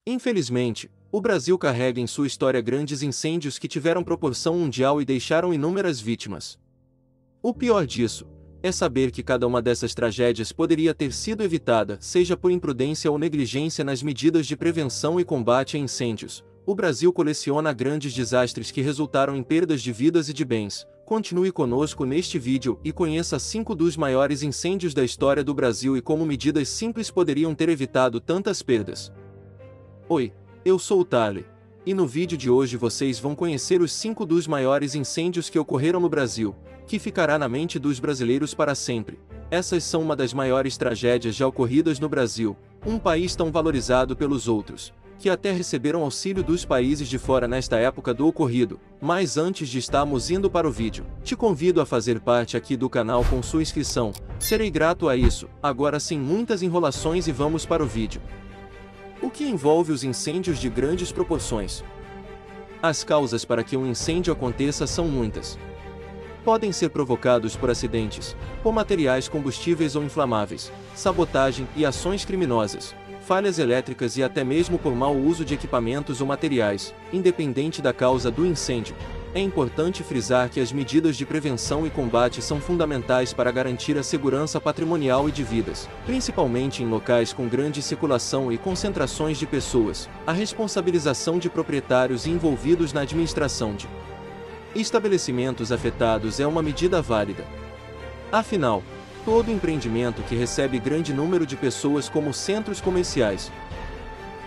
Infelizmente, o Brasil carrega em sua história grandes incêndios que tiveram proporção mundial e deixaram inúmeras vítimas. O pior disso é saber que cada uma dessas tragédias poderia ter sido evitada, seja por imprudência ou negligência nas medidas de prevenção e combate a incêndios. O Brasil coleciona grandes desastres que resultaram em perdas de vidas e de bens. Continue conosco neste vídeo e conheça 5 dos maiores incêndios da história do Brasil e como medidas simples poderiam ter evitado tantas perdas. Oi, eu sou o Tarly, e no vídeo de hoje vocês vão conhecer os 5 dos maiores incêndios que ocorreram no Brasil, que ficará na mente dos brasileiros para sempre. Essas são uma das maiores tragédias já ocorridas no Brasil, um país tão valorizado pelos outros, que até receberam auxílio dos países de fora nesta época do ocorrido. Mas antes de estarmos indo para o vídeo, te convido a fazer parte aqui do canal com sua inscrição, serei grato a isso. Agora sem muitas enrolações e vamos para o vídeo. O que envolve os incêndios de grandes proporções? As causas para que um incêndio aconteça são muitas. Podem ser provocados por acidentes, por materiais combustíveis ou inflamáveis, sabotagem e ações criminosas, falhas elétricas e até mesmo por mau uso de equipamentos ou materiais. Independente da causa do incêndio, é importante frisar que as medidas de prevenção e combate são fundamentais para garantir a segurança patrimonial e de vidas, principalmente em locais com grande circulação e concentrações de pessoas. A responsabilização de proprietários e envolvidos na administração de estabelecimentos afetados é uma medida válida. Afinal, todo empreendimento que recebe grande número de pessoas, como centros comerciais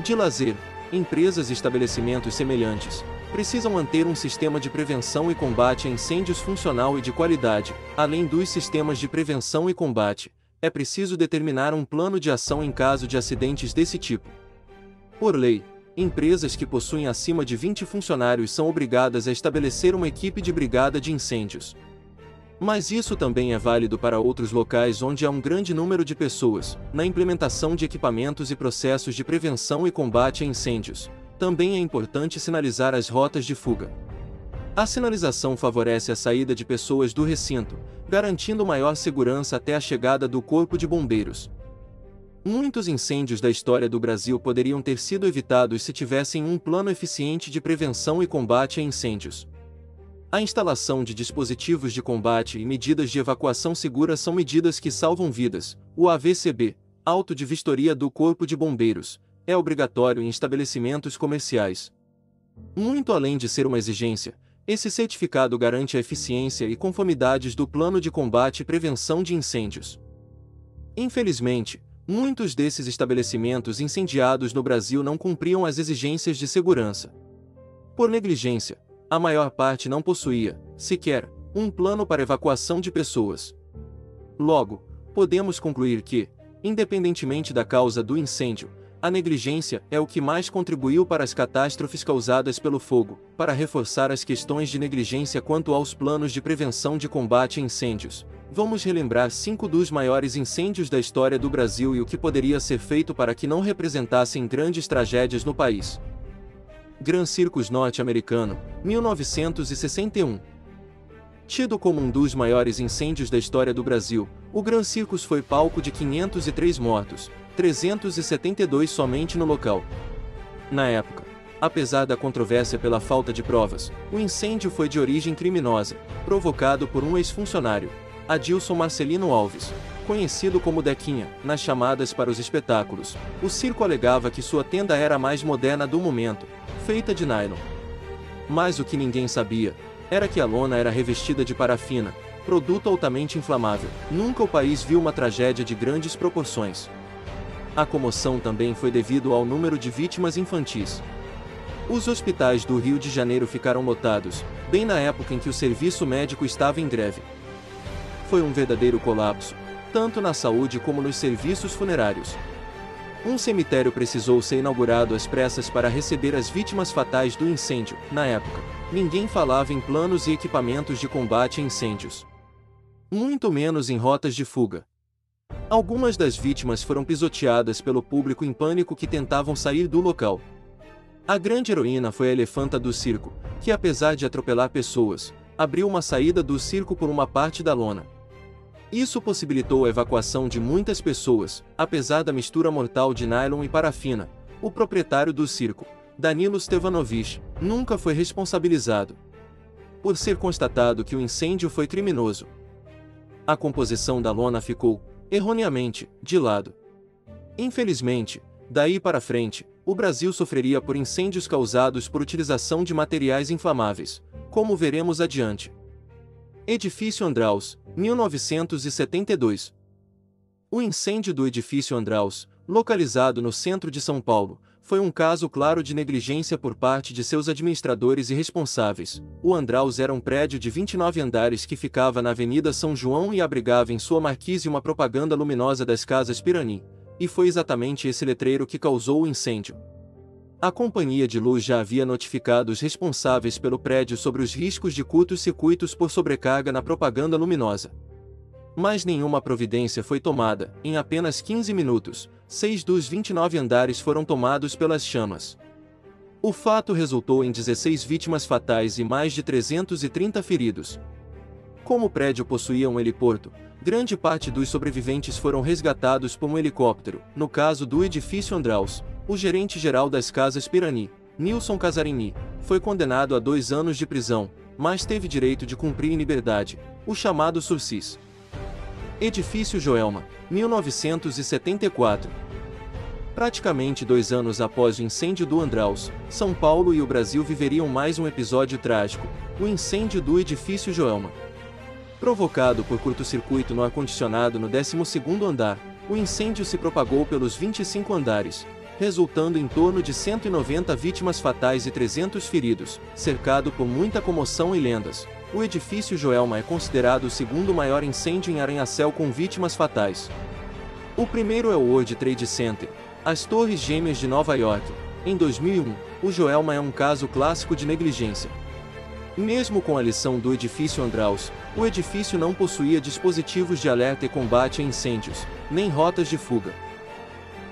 de lazer, empresas e estabelecimentos semelhantes, precisam manter um sistema de prevenção e combate a incêndios funcional e de qualidade. Além dos sistemas de prevenção e combate, é preciso determinar um plano de ação em caso de acidentes desse tipo. Por lei, empresas que possuem acima de 20 funcionários são obrigadas a estabelecer uma equipe de brigada de incêndios. Mas isso também é válido para outros locais onde há um grande número de pessoas. Na implementação de equipamentos e processos de prevenção e combate a incêndios, também é importante sinalizar as rotas de fuga. A sinalização favorece a saída de pessoas do recinto, garantindo maior segurança até a chegada do Corpo de Bombeiros. Muitos incêndios da história do Brasil poderiam ter sido evitados se tivessem um plano eficiente de prevenção e combate a incêndios. A instalação de dispositivos de combate e medidas de evacuação segura são medidas que salvam vidas. O AVCB, Auto de Vistoria do Corpo de Bombeiros, é obrigatório em estabelecimentos comerciais. Muito além de ser uma exigência, esse certificado garante a eficiência e conformidades do plano de combate e prevenção de incêndios. Infelizmente, muitos desses estabelecimentos incendiados no Brasil não cumpriam as exigências de segurança. Por negligência, a maior parte não possuía, sequer, um plano para evacuação de pessoas. Logo, podemos concluir que, independentemente da causa do incêndio, a negligência é o que mais contribuiu para as catástrofes causadas pelo fogo. Para reforçar as questões de negligência quanto aos planos de prevenção de combate a incêndios, vamos relembrar 5 dos maiores incêndios da história do Brasil e o que poderia ser feito para que não representassem grandes tragédias no país. Gran Circus norte-americano, 1961. Tido como um dos maiores incêndios da história do Brasil, o Gran Circus foi palco de 503 mortos, 372 somente no local. Na época, apesar da controvérsia pela falta de provas, o incêndio foi de origem criminosa, provocado por um ex-funcionário, Adilson Marcelino Alves, conhecido como Dequinha, nas chamadas para os espetáculos. O circo alegava que sua tenda era a mais moderna do momento, feita de nylon. Mas o que ninguém sabia era que a lona era revestida de parafina, produto altamente inflamável. Nunca o país viu uma tragédia de grandes proporções. A comoção também foi devido ao número de vítimas infantis. Os hospitais do Rio de Janeiro ficaram lotados, bem na época em que o serviço médico estava em greve. Foi um verdadeiro colapso, tanto na saúde como nos serviços funerários. Um cemitério precisou ser inaugurado às pressas para receber as vítimas fatais do incêndio. Na época, ninguém falava em planos e equipamentos de combate a incêndios, muito menos em rotas de fuga. Algumas das vítimas foram pisoteadas pelo público em pânico que tentavam sair do local. A grande heroína foi a elefanta do circo, que apesar de atropelar pessoas, abriu uma saída do circo por uma parte da lona. Isso possibilitou a evacuação de muitas pessoas. Apesar da mistura mortal de nylon e parafina, O proprietário do circo, Danilo Stevanovich, nunca foi responsabilizado por ser constatado que o incêndio foi criminoso. A composição da lona ficou, erroneamente, de lado. Infelizmente, daí para frente, o Brasil sofreria por incêndios causados por utilização de materiais inflamáveis, como veremos adiante. Edifício Andraus, 1972. O incêndio do edifício Andraus, localizado no centro de São Paulo, foi um caso claro de negligência por parte de seus administradores e responsáveis. O Andraus era um prédio de 29 andares que ficava na Avenida São João e abrigava em sua marquise uma propaganda luminosa das Casas Pirani, e foi exatamente esse letreiro que causou o incêndio. A companhia de luz já havia notificado os responsáveis pelo prédio sobre os riscos de curtos-circuitos por sobrecarga na propaganda luminosa. Mas nenhuma providência foi tomada. Em apenas 15 minutos, 6 dos 29 andares foram tomados pelas chamas. O fato resultou em 16 vítimas fatais e mais de 330 feridos. Como o prédio possuía um heliporto, grande parte dos sobreviventes foram resgatados por um helicóptero. No caso do edifício Andraus, o gerente-geral das Casas Pirani, Nilson Casarini, foi condenado a 2 anos de prisão, mas teve direito de cumprir em liberdade, o chamado sursis. Edifício Joelma, 1974. Praticamente 2 anos após o incêndio do Andraus, São Paulo e o Brasil viveriam mais um episódio trágico, o incêndio do edifício Joelma. Provocado por curto-circuito no ar-condicionado no 12º andar, o incêndio se propagou pelos 25 andares, resultando em torno de 190 vítimas fatais e 300 feridos, cercado por muita comoção e lendas. O edifício Joelma é considerado o segundo maior incêndio em arranha-céu com vítimas fatais. O primeiro é o World Trade Center, as Torres Gêmeas de Nova York. Em 2001, o Joelma é um caso clássico de negligência. Mesmo com a lição do edifício Andraus, o edifício não possuía dispositivos de alerta e combate a incêndios, nem rotas de fuga.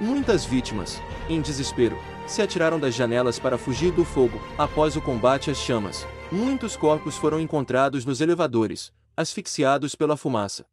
Muitas vítimas, em desespero, se atiraram das janelas para fugir do fogo. Após o combate às chamas, muitos corpos foram encontrados nos elevadores, asfixiados pela fumaça.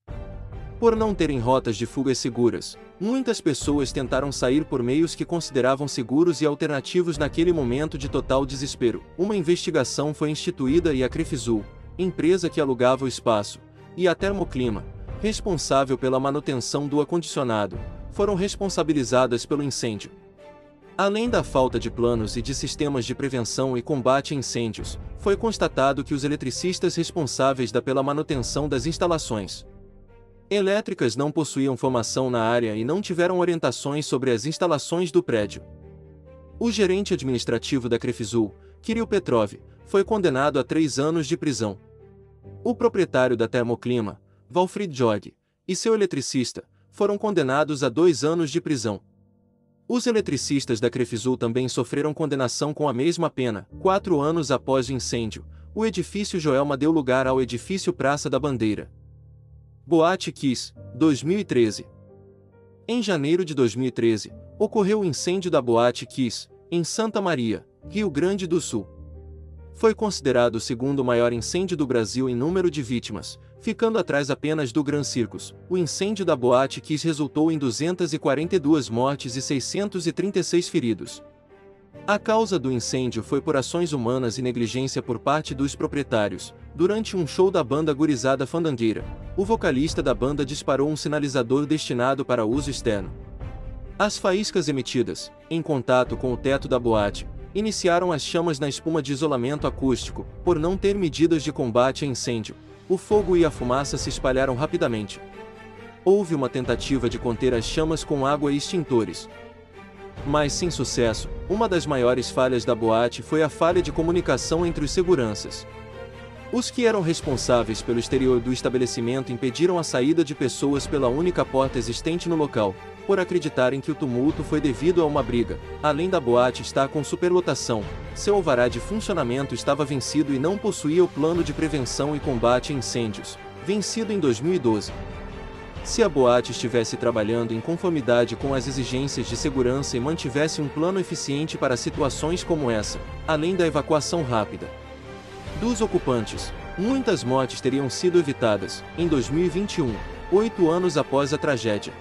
Por não terem rotas de fuga seguras, muitas pessoas tentaram sair por meios que consideravam seguros e alternativos naquele momento de total desespero. Uma investigação foi instituída e a Crefizul, empresa que alugava o espaço, e a Termoclima, responsável pela manutenção do ar-condicionado, foram responsabilizadas pelo incêndio. Além da falta de planos e de sistemas de prevenção e combate a incêndios, foi constatado que os eletricistas responsáveis pela manutenção das instalações elétricas não possuíam formação na área e não tiveram orientações sobre as instalações do prédio. O gerente administrativo da Crefizul, Kirill Petrov, foi condenado a 3 anos de prisão. O proprietário da Termoclima, Walfried Jorg, e seu eletricista, foram condenados a 2 anos de prisão. Os eletricistas da Crefizul também sofreram condenação com a mesma pena. 4 anos após o incêndio, o edifício Joelma deu lugar ao edifício Praça da Bandeira. Boate Kiss, 2013. Em janeiro de 2013, ocorreu o incêndio da Boate Kiss, em Santa Maria, Rio Grande do Sul. Foi considerado o segundo maior incêndio do Brasil em número de vítimas, ficando atrás apenas do Gran Circus. O incêndio da Boate Kiss resultou em 242 mortes e 636 feridos. A causa do incêndio foi por ações humanas e negligência por parte dos proprietários. Durante um show da banda Gurizada Fandangueira, o vocalista da banda disparou um sinalizador destinado para uso externo. As faíscas emitidas, em contato com o teto da boate, iniciaram as chamas na espuma de isolamento acústico. Por não ter medidas de combate a incêndio, o fogo e a fumaça se espalharam rapidamente. Houve uma tentativa de conter as chamas com água e extintores, mas sem sucesso. Uma das maiores falhas da boate foi a falha de comunicação entre os seguranças. Os que eram responsáveis pelo exterior do estabelecimento impediram a saída de pessoas pela única porta existente no local, por acreditarem que o tumulto foi devido a uma briga. Além da boate estar com superlotação, seu alvará de funcionamento estava vencido e não possuía o plano de prevenção e combate a incêndios, vencido em 2012. Se a boate estivesse trabalhando em conformidade com as exigências de segurança e mantivesse um plano eficiente para situações como essa, além da evacuação rápida dos ocupantes, muitas mortes teriam sido evitadas. Em 2021, 8 anos após a tragédia,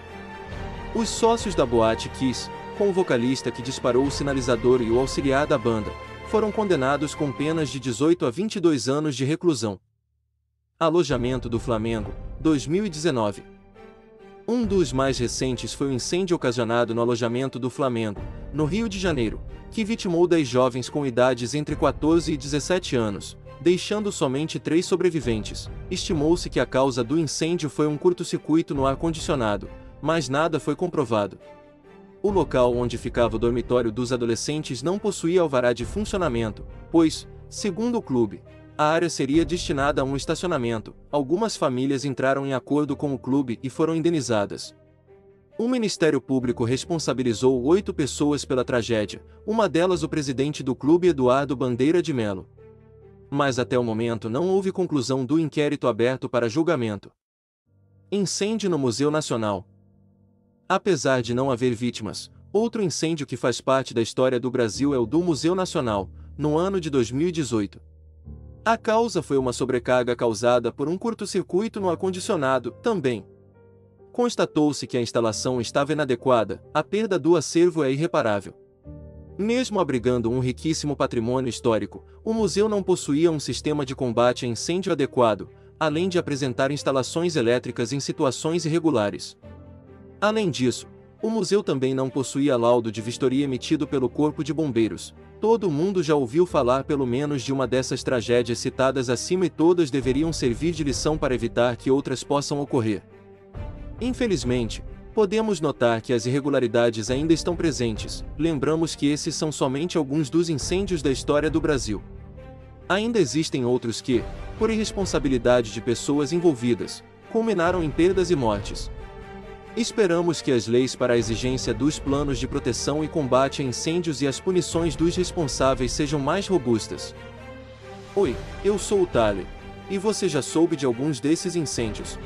os sócios da Boate Kiss, com o vocalista que disparou o sinalizador e o auxiliar da banda, foram condenados com penas de 18 a 22 anos de reclusão. Alojamento do Flamengo, 2019. Um dos mais recentes foi o incêndio ocasionado no alojamento do Flamengo, no Rio de Janeiro, que vitimou 10 jovens com idades entre 14 e 17 anos, deixando somente 3 sobreviventes. Estimou-se que a causa do incêndio foi um curto-circuito no ar-condicionado, mas nada foi comprovado. O local onde ficava o dormitório dos adolescentes não possuía alvará de funcionamento, pois, segundo o clube, a área seria destinada a um estacionamento. Algumas famílias entraram em acordo com o clube e foram indenizadas. O Ministério Público responsabilizou 8 pessoas pela tragédia, uma delas o presidente do clube Eduardo Bandeira de Melo. Mas até o momento não houve conclusão do inquérito aberto para julgamento. Incêndio no Museu Nacional. Apesar de não haver vítimas, outro incêndio que faz parte da história do Brasil é o do Museu Nacional, no ano de 2018. A causa foi uma sobrecarga causada por um curto-circuito no ar-condicionado, também. Constatou-se que a instalação estava inadequada, a perda do acervo é irreparável. Mesmo abrigando um riquíssimo patrimônio histórico, o museu não possuía um sistema de combate a incêndio adequado, além de apresentar instalações elétricas em situações irregulares. Além disso, o museu também não possuía laudo de vistoria emitido pelo Corpo de Bombeiros. Todo mundo já ouviu falar pelo menos de uma dessas tragédias citadas acima e todas deveriam servir de lição para evitar que outras possam ocorrer. Infelizmente, podemos notar que as irregularidades ainda estão presentes. Lembramos que esses são somente alguns dos incêndios da história do Brasil. Ainda existem outros que, por irresponsabilidade de pessoas envolvidas, culminaram em perdas e mortes. Esperamos que as leis para a exigência dos planos de proteção e combate a incêndios e as punições dos responsáveis sejam mais robustas. Oi, eu sou o Thaler. E você já soube de alguns desses incêndios?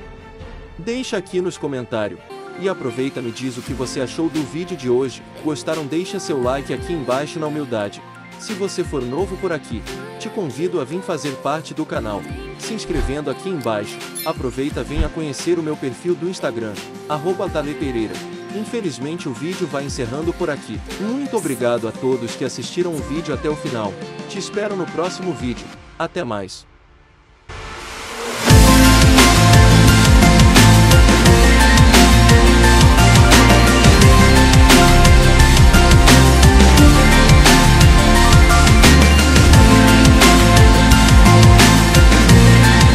Deixa aqui nos comentários. E aproveita e me diz o que você achou do vídeo de hoje. Gostaram? Deixa seu like aqui embaixo na humildade. Se você for novo por aqui, te convido a vir fazer parte do canal, se inscrevendo aqui embaixo. Aproveita e venha conhecer o meu perfil do Instagram, @ThalerPereira. Infelizmente o vídeo vai encerrando por aqui. Muito obrigado a todos que assistiram o vídeo até o final. Te espero no próximo vídeo. Até mais.